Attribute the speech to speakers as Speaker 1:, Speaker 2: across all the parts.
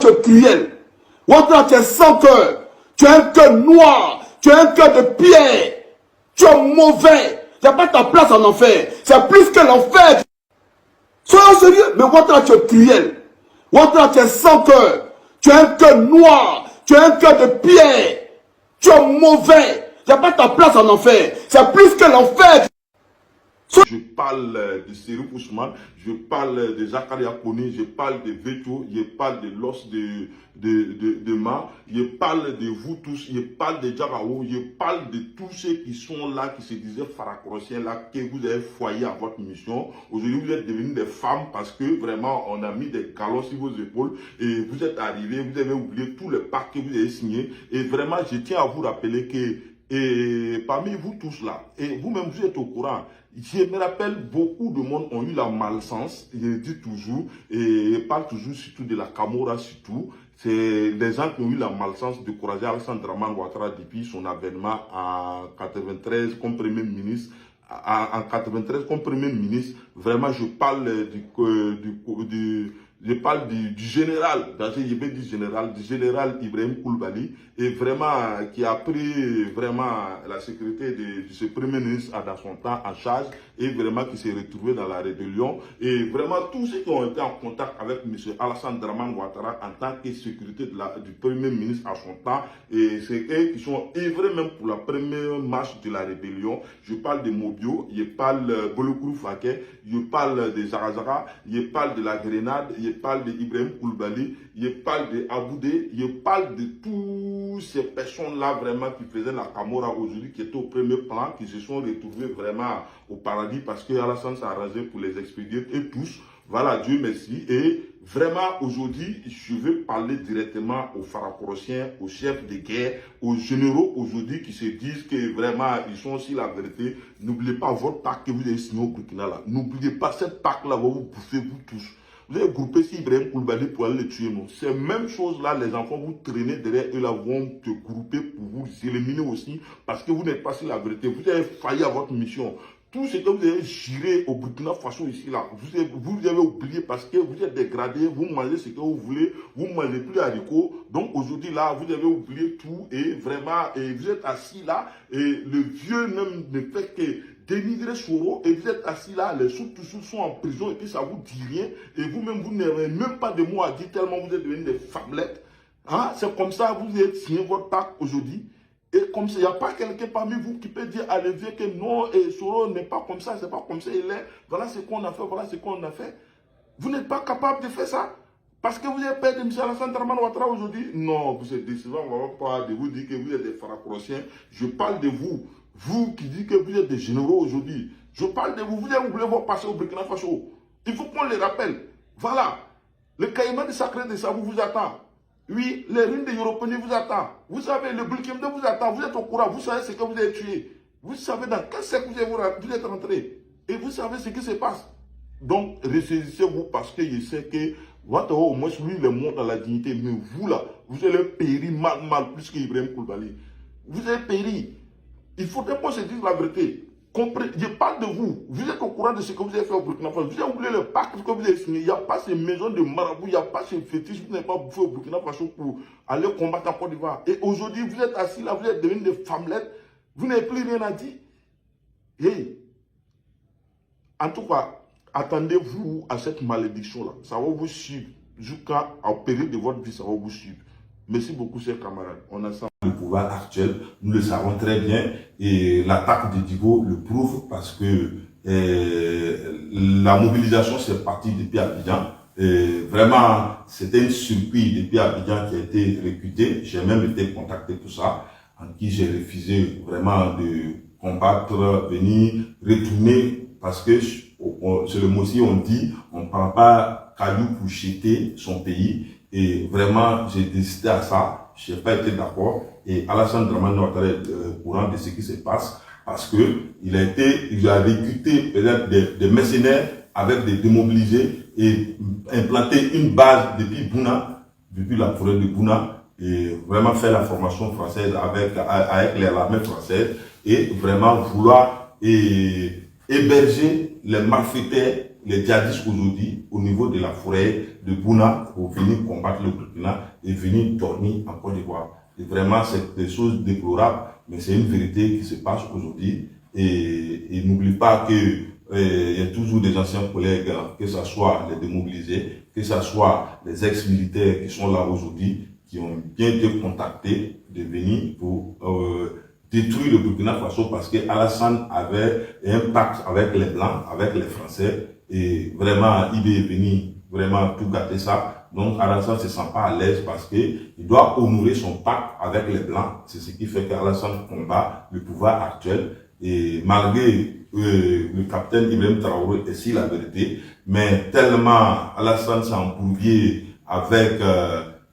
Speaker 1: Tu es cruel. Ouattara, tu es sans cœur. Tu as un cœur noir. Tu as un cœur de pierre. Tu es mauvais. Tu n'as pas ta place en enfer. C'est plus que l'enfer. Soyons sérieux. Mais Ouattara, tu es cruel. Ouattara, tu es sans cœur. Tu as un cœur noir. Tu as un cœur de pierre. Tu es mauvais. Tu n'as pas ta place en enfer. C'est plus que l'enfer.
Speaker 2: Je parle de Serif Ousmane, je parle de Zakaria Kone, je parle de Veto, je parle de l'os de Ma, je parle de vous tous, je parle de Djabao, je parle de tous ceux qui sont là, qui se disaient Farakrossiens là, que vous avez foyé à votre mission. Aujourd'hui, vous êtes devenus des femmes parce que vraiment, on a mis des galons sur vos épaules et vous êtes arrivés, vous avez oublié tous les pactes que vous avez signés. Et vraiment, je tiens à vous rappeler que parmi vous tous là, et vous-même vous êtes au courant, je me rappelle, beaucoup de monde ont eu la malchance, je le dis toujours, et je parle toujours surtout de la Camorra surtout, c'est des gens qui ont eu la malchance de courager Alassane Dramane Ouattara depuis son avènement en 93 comme Premier ministre. En 93 comme Premier ministre, vraiment je parle je parle du général, je vais dire du général Ibrahim Koulibaly, et vraiment qui a pris vraiment la sécurité de ce premier ministre dans son temps en charge, et vraiment qui s'est retrouvé dans la rébellion, et vraiment tous ceux qui ont été en contact avec M. Alassane Dramane Ouattara en tant que sécurité du premier ministre à son temps, et c'est eux qui sont œuvrés même pour la première marche de la rébellion. Je parle de Mobio, je parle de Bolokourou Faké, je parle de Zarazara, je parle de la Grenade, je parle de Ibrahim Koulibaly, je parle de Aboudé, je parle de toutes ces personnes-là vraiment qui faisaient la Camorra aujourd'hui, qui étaient au premier plan, qui se sont retrouvés vraiment au paradis parce que Alassane s'est arrangé pour les expédier et tous. Voilà, Dieu merci. Et vraiment, aujourd'hui, je veux parler directement aux Farakrossiens, aux chefs de guerre, aux généraux aujourd'hui qui se disent que vraiment, ils sont aussi la vérité. N'oubliez pas votre pacte que vous avez signé au Burkina là. N'oubliez pas cette pacte-là, va vous bouffer, vous tous. Vous avez groupé si Ibrahim Koulibaly pour aller le tuer, non. C'est même chose là, les enfants, vous traînez derrière eux là, vont te grouper pour vous éliminer aussi, parce que vous n'êtes pas sur la vérité. Vous avez failli à votre mission. Tout ce que vous avez géré au Burkina Faso ici là, vous avez oublié parce que vous êtes dégradé, vous mangez ce que vous voulez, vous ne mangez plus haricots. Donc aujourd'hui là, vous avez oublié tout et vraiment, et vous êtes assis là, et le vieux ne fait que dénigrer Soro, et vous êtes assis là, les sous tous sont en prison et puis ça vous dit rien, et vous-même vous n'avez même pas de mots à dire tellement vous êtes devenus des femmelettes. Hein? C'est comme ça, vous avez signé votre pacte aujourd'hui. Et comme ça, il n'y a pas quelqu'un parmi vous qui peut dire à l'évier que non, et Soro n'est pas comme ça, c'est pas comme ça, il est. Voilà ce qu'on a fait, voilà ce qu'on a fait. Vous n'êtes pas capable de faire ça. Parce que vous avez peur de M. Alassane Dramane Ouattara aujourd'hui. Non, vous êtes décevant, on ne va pas de vous dire que vous êtes des Farakrossiens. Je parle de vous. Vous qui dites que vous êtes des généraux aujourd'hui. Je parle de vous. Vous avez oublié votre passé au Burkina Faso. Il faut qu'on les rappelle. Voilà. Le caïman de Sacré de Sabou vous attend. Oui, les ruines de Yoroponi vous attendent. Vous savez, le Burkina vous attend. Vous êtes au courant. Vous savez ce que vous avez tué. Vous savez dans quel siècle vous êtes rentré. Et vous savez ce qui se passe. Donc, ressaisissez-vous parce que je sais que, au moins, lui, il monte dans la dignité. Mais vous, là, vous allez périr mal, plus qu'Ibrahim Koulibaly. Vous allez périr. Il faudrait qu'on se dise la vérité. Je parle de vous. Vous êtes au courant de ce que vous avez fait au Burkina Faso. Vous avez oublié le pacte que vous avez signé. Il n'y a pas ces maisons de marabout, il n'y a pas ces fétiches. Vous n'avez pas bouffé au Burkina Faso pour aller combattre en Côte d'Ivoire. Et aujourd'hui, vous êtes assis là, vous êtes devenus des femmelettes. Vous n'avez plus rien à dire. Hey. En tout cas, attendez-vous à cette malédiction-là. Ça va vous suivre. Jusqu'à la période de votre vie, ça va vous suivre. Merci beaucoup, chers camarades. On a ça. Le pouvoir actuel, nous le savons très bien, et l'attaque de Digo le prouve parce que la mobilisation s'est partie depuis Abidjan. Vraiment, c'était un circuit depuis Abidjan qui a été recruté. J'ai même été contacté pour ça, en qui j'ai refusé vraiment de combattre, venir, retourner, parce que sur le mot aussi on dit, on ne prend pas caillou pour jeter son pays, et vraiment j'ai décidé à ça, je n'ai pas été d'accord. Et Alassane Dramane Ouattara est au courant de ce qui se passe parce que il a recruté peut-être des mercenaires avec des démobilisés et implanté une base depuis Bouna, depuis la forêt de Bouna, et vraiment faire la formation française avec l'armée française et vraiment vouloir héberger les malfaiteurs les djihadistes aujourd'hui au niveau de la forêt de Bouna pour venir combattre le Burkina et venir dormir en Côte d'Ivoire. Et vraiment, c'est des choses déplorables, mais c'est une vérité qui se passe aujourd'hui. Et n'oublie pas que il y a toujours des anciens collègues, que ce soit les démobilisés, que ce soit les ex-militaires qui sont là aujourd'hui, qui ont bien été contactés de venir pour détruire le Burkina Faso parce que Alassane avait un pacte avec les Blancs, avec les Français, et vraiment, il est venu vraiment tout gâter ça. Donc Alassane ne se sent pas à l'aise parce qu'il doit honorer son pacte avec les Blancs. C'est ce qui fait qu'Alassane combat le pouvoir actuel. Et malgré le capitaine Ibrahim Traoré est si la vérité, mais tellement Alassane s'est embrouillé avec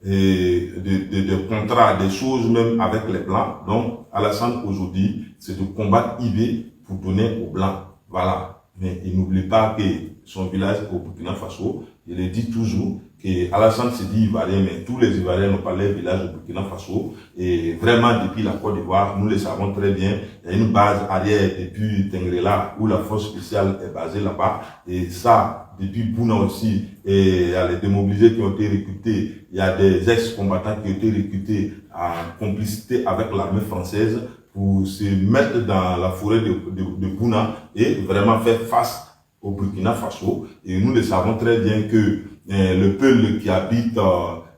Speaker 2: des contrats, des choses même avec les Blancs. Donc Alassane aujourd'hui, c'est de combattre IB pour donner aux Blancs. Voilà. Mais il n'oublie pas que son village au Burkina Faso, il le dit toujours, que Alassane se dit Ivoirien, mais tous les Ivoiriens n'ont pas leur village au Burkina Faso. Et vraiment, depuis la Côte d'Ivoire, nous le savons très bien, il y a une base arrière depuis Tengrela, où la force spéciale est basée là-bas. Et ça, depuis Bouna aussi, et il y a les démobilisés qui ont été recrutés, il y a des ex-combattants qui ont été recrutés en complicité avec l'armée française pour se mettre dans la forêt de Bouna et vraiment faire face au Burkina Faso. Et nous le savons très bien que le peuple qui habite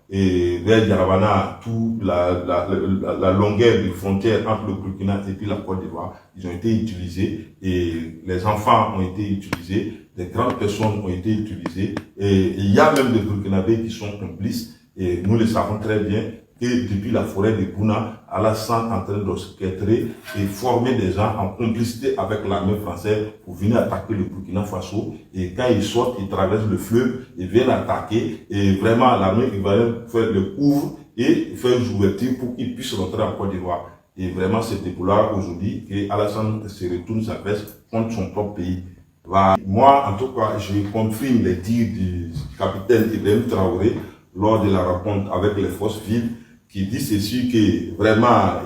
Speaker 2: vers Yarabana, toute la longueur de frontière entre le Burkina et puis la Côte d'Ivoire, ils ont été utilisés et les enfants ont été utilisés, des grandes personnes ont été utilisées et il y a même des Burkinabés qui sont complices et nous le savons très bien que depuis la forêt de Bouna, Alassane est en train d'orchestrer et former des gens en complicité avec l'armée française pour venir attaquer le Burkina Faso. Et quand ils sortent, ils traversent le fleuve, ils viennent attaquer. Et vraiment, l'armée ivoirienne fait le couvre et fait une ouverture pour qu'ils puissent rentrer en Côte d'Ivoire. Et vraiment, c'est déplorable aujourd'hui que Alassane se retourne sa veste contre son propre pays. Voilà. Moi, en tout cas, je confirme les dires du capitaine Ibrahim Traoré lors de la rencontre avec les forces vives, qui dit ceci que vraiment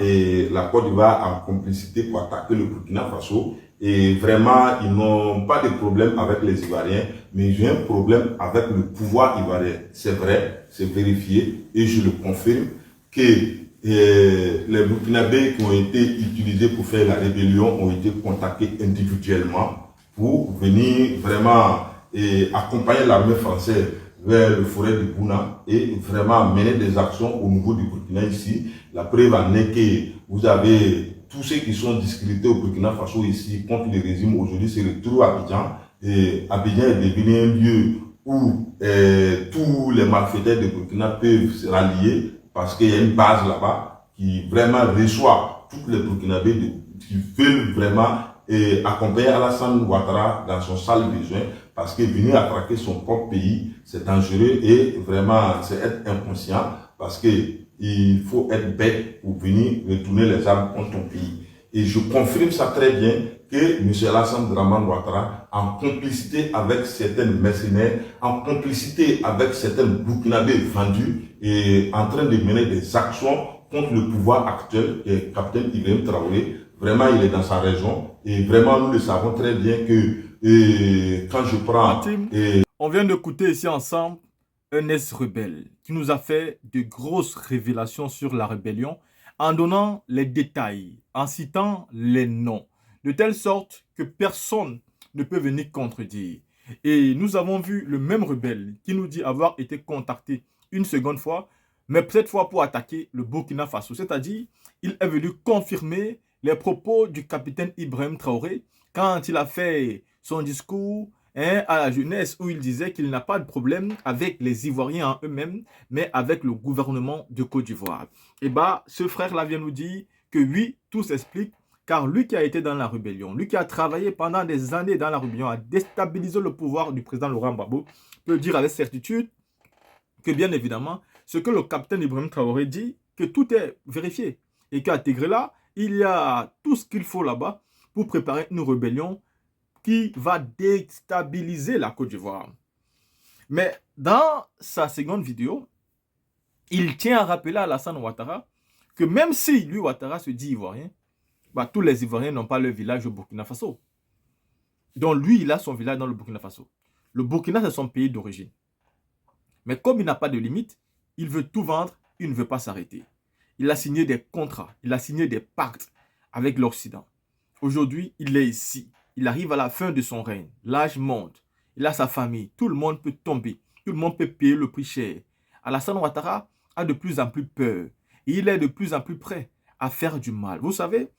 Speaker 2: la Côte d'Ivoire a en complicité pour attaquer le Burkina Faso et vraiment ils n'ont pas de problème avec les Ivoiriens, mais ils ont un problème avec le pouvoir ivoirien. C'est vrai, c'est vérifié et je le confirme que les Burkinabés qui ont été utilisés pour faire la rébellion ont été contactés individuellement pour venir vraiment accompagner l'armée française vers le forêt de Bouna et vraiment mener des actions au niveau du Burkina ici. La preuve en est que vous avez tous ceux qui sont discrédités au Burkina Faso ici contre le régime aujourd'hui se retrouvent à Abidjan. Et Abidjan est devenu un lieu où tous les malfaiteurs de Burkina peuvent se rallier parce qu'il y a une base là-bas qui vraiment reçoit tous les Burkinabés qui veulent vraiment accompagner Alassane Ouattara dans son sale besoin. Parce que venir attaquer son propre pays, c'est dangereux et vraiment, c'est être inconscient parce que il faut être bête pour venir retourner les armes contre ton pays. Et je confirme ça très bien que M. Alassane Ouattara, en complicité avec certains mercenaires, en complicité avec certains Burkinabés vendus, est en train de mener des actions contre le pouvoir actuel, et le capitaine Ibrahim Traoré. Vraiment, il est dans sa raison et vraiment, nous le savons très bien que quand je prends...
Speaker 3: On vient d'écouter ici ensemble un ex-rebelle qui nous a fait de grosses révélations sur la rébellion en donnant les détails, en citant les noms, de telle sorte que personne ne peut venir contredire. Et nous avons vu le même rebelle qui nous dit avoir été contacté une seconde fois, mais cette fois pour attaquer le Burkina Faso. C'est-à-dire, il est venu confirmer les propos du capitaine Ibrahim Traoré quand il a fait son discours à la jeunesse où il disait qu'il n'a pas de problème avec les Ivoiriens en eux-mêmes, mais avec le gouvernement de Côte d'Ivoire. Et bah, ce frère-là vient nous dire que oui, tout s'explique, car lui qui a été dans la rébellion, lui qui a travaillé pendant des années dans la rébellion, à déstabiliser le pouvoir du président Laurent Gbagbo, peut dire avec certitude que bien évidemment, ce que le capitaine Ibrahim Traoré dit, que tout est vérifié. Et qu'à Tégré-là, il y a tout ce qu'il faut là-bas pour préparer une rébellion qui va déstabiliser la Côte d'Ivoire. Mais dans sa seconde vidéo, il tient à rappeler à Alassane Ouattara que même si lui, Ouattara, se dit ivoirien, bah, tous les Ivoiriens n'ont pas leur village au Burkina Faso. Donc lui, il a son village dans le Burkina Faso. Le Burkina, c'est son pays d'origine. Mais comme il n'a pas de limite, il veut tout vendre, il ne veut pas s'arrêter. Il a signé des contrats, il a signé des pactes avec l'Occident. Aujourd'hui, il est ici. Il arrive à la fin de son règne. L'âge monte. Il a sa famille. Tout le monde peut tomber. Tout le monde peut payer le prix cher. Alassane Ouattara a de plus en plus peur. Et il est de plus en plus prêt à faire du mal. Vous savez,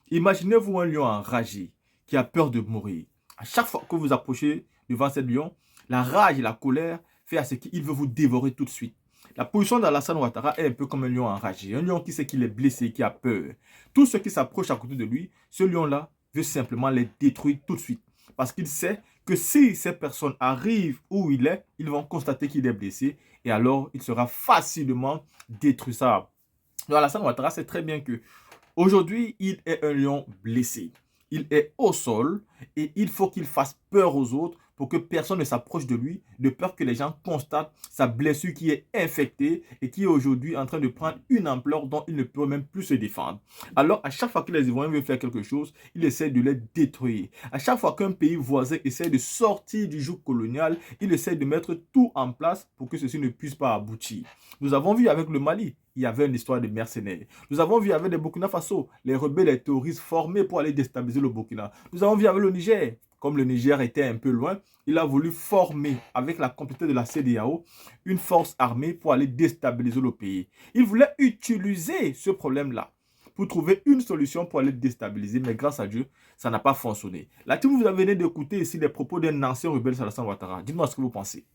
Speaker 3: imaginez-vous un lion enragé qui a peur de mourir. À chaque fois que vous approchez devant ce lion, la rage et la colère fait à ce qu'il veut vous dévorer tout de suite. La position d'Alassane Ouattara est un peu comme un lion enragé. Un lion qui sait qu'il est blessé, qui a peur. Tout ce qui s'approche à côté de lui, ce lion-là veut simplement les détruire tout de suite. Parce qu'il sait que si ces personnes arrivent où il est, ils vont constater qu'il est blessé. Et alors, il sera facilement détruisable. Donc Alassane Ouattara sait très bien que aujourd'hui, il est un lion blessé. Il est au sol et il faut qu'il fasse peur aux autres pour que personne ne s'approche de lui, de peur que les gens constatent sa blessure qui est infectée et qui est aujourd'hui en train de prendre une ampleur dont il ne peut même plus se défendre. Alors, à chaque fois que les Ivoiriens veulent faire quelque chose, il essaie de les détruire. À chaque fois qu'un pays voisin essaie de sortir du joug colonial, il essaie de mettre tout en place pour que ceci ne puisse pas aboutir. Nous avons vu avec le Mali, il y avait une histoire de mercenaires. Nous avons vu avec le Burkina Faso, les rebelles et les terroristes formés pour aller déstabiliser le Burkina. Nous avons vu avec le Niger. Comme le Niger était un peu loin, il a voulu former, avec la complicité de la CEDEAO, une force armée pour aller déstabiliser le pays. Il voulait utiliser ce problème-là pour trouver une solution pour aller déstabiliser, mais grâce à Dieu, ça n'a pas fonctionné. Là, vous venez d'écouter ici les propos d'un ancien rebelle, Alassane Ouattara. Dites-moi ce que vous pensez.